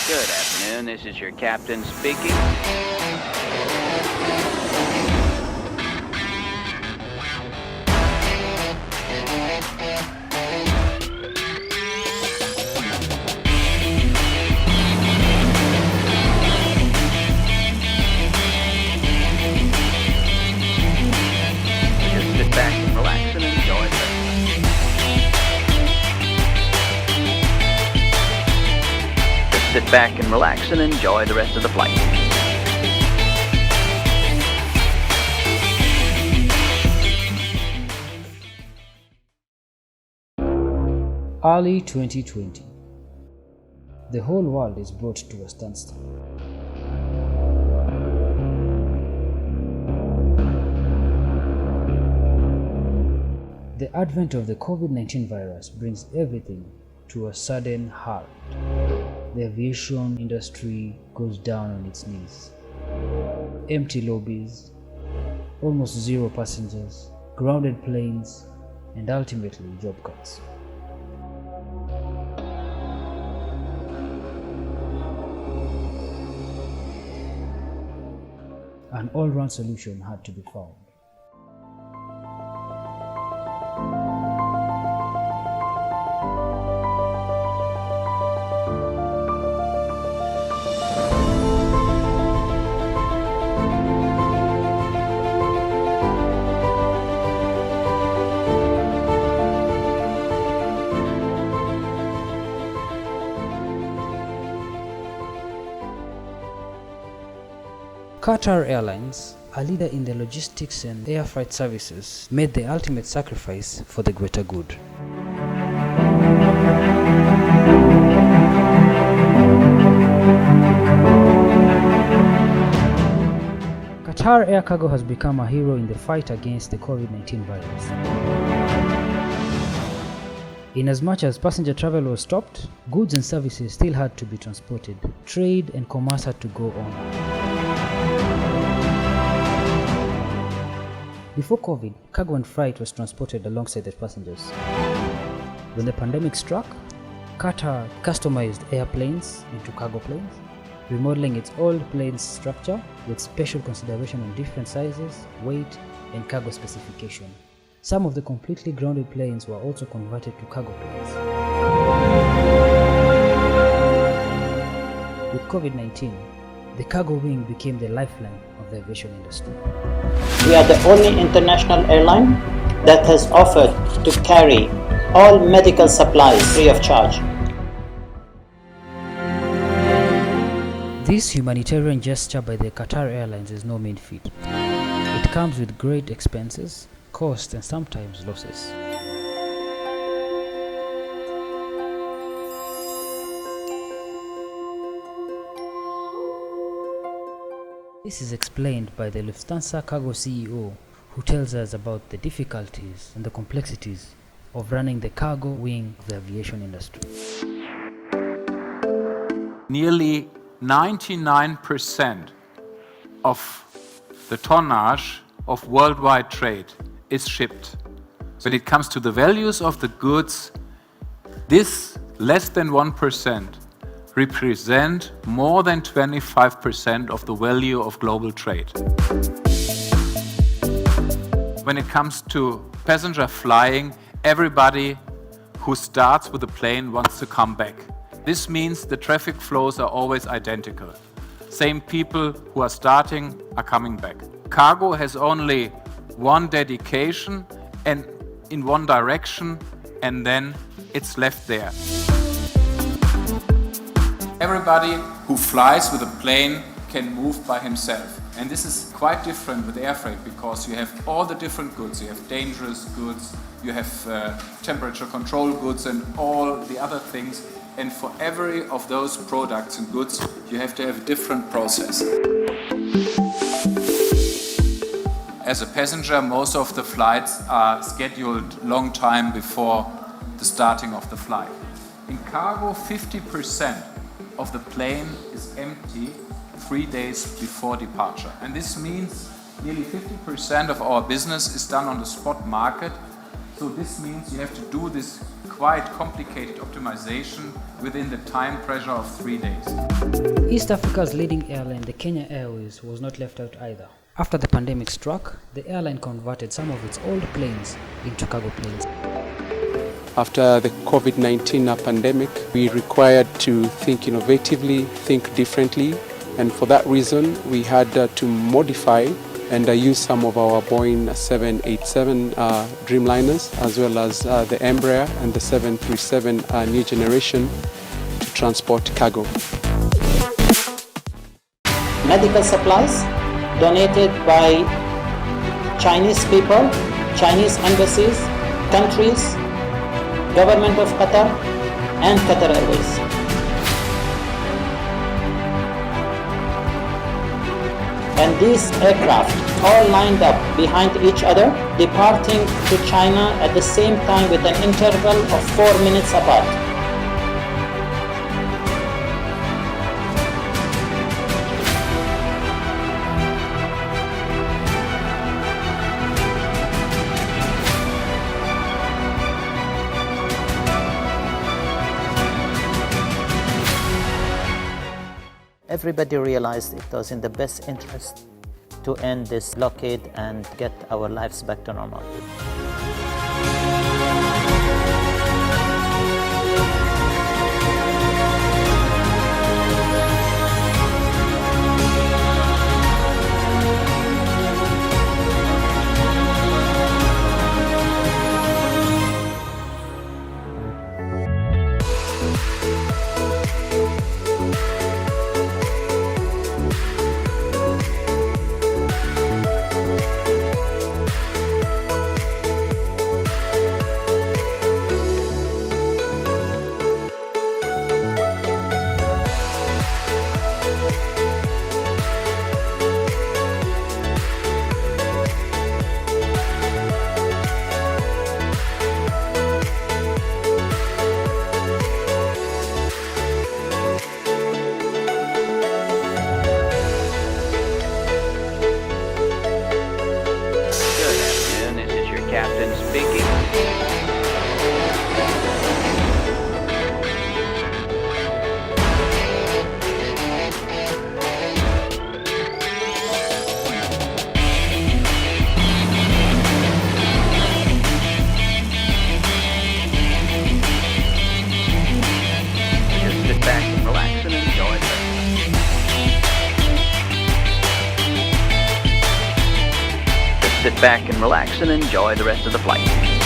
Good afternoon, this is your captain speaking. Just sit back and relax and enjoy the Sit back and relax and enjoy the rest of the flight. Early 2020. The whole world is brought to a standstill. The advent of the COVID-19 virus brings everything to a sudden halt. The aviation industry goes down on its knees. Empty lobbies, almost zero passengers, grounded planes, and ultimately job cuts. An all-round solution had to be found. Qatar Airlines, a leader in the logistics and air freight services, made the ultimate sacrifice for the greater good. Qatar Air Cargo has become a hero in the fight against the COVID-19 virus. Inasmuch as passenger travel was stopped, goods and services still had to be transported. Trade and commerce had to go on. Before COVID, cargo and freight was transported alongside the passengers. When the pandemic struck, Qatar customized airplanes into cargo planes, remodeling its old plane's structure with special consideration on different sizes, weight, and cargo specification. Some of the completely grounded planes were also converted to cargo planes. With COVID-19, the cargo wing became the lifeline of the aviation industry. We are the only international airline that has offered to carry all medical supplies free of charge. This humanitarian gesture by the Qatar Airlines is no mean feat. It comes with great expenses, costs, and sometimes losses. This is explained by the Lufthansa Cargo CEO, who tells us about the difficulties and the complexities of running the cargo wing of the aviation industry. Nearly 99% of the tonnage of worldwide trade is shipped. When it comes to the values of the goods, this less than 1% represent more than 25% of the value of global trade. When it comes to passenger flying, everybody who starts with a plane wants to come back. This means the traffic flows are always identical. Same people who are starting are coming back. Cargo has only one dedication and in one direction, and then it's left there. Everybody who flies with a plane can move by himself. And this is quite different with air freight because you have all the different goods. You have dangerous goods, you have temperature control goods and all the other things. And for every of those products and goods, you have to have a different process. As a passenger, most of the flights are scheduled long time before the starting of the flight. In cargo, 50% of the plane is empty 3 days before departure. And this means nearly 50% of our business is done on the spot market. So this means you have to do this quite complicated optimization within the time pressure of 3 days. East Africa's leading airline, the Kenya Airways, was not left out either. After the pandemic struck, the airline converted some of its old planes into cargo planes. After the COVID-19 pandemic, we required to think innovatively, think differently, and for that reason, we had to modify and use some of our Boeing 787 Dreamliners, as well as the Embraer and the 737 new generation to transport cargo. Medical supplies donated by Chinese people, Chinese embassies, countries, government of Qatar, and Qatar Airways. And these aircraft all lined up behind each other, departing to China at the same time with an interval of 4 minutes apart. Everybody realized it was in the best interest to end this blockade and get our lives back to normal. Sit back and relax and enjoy the rest of the flight.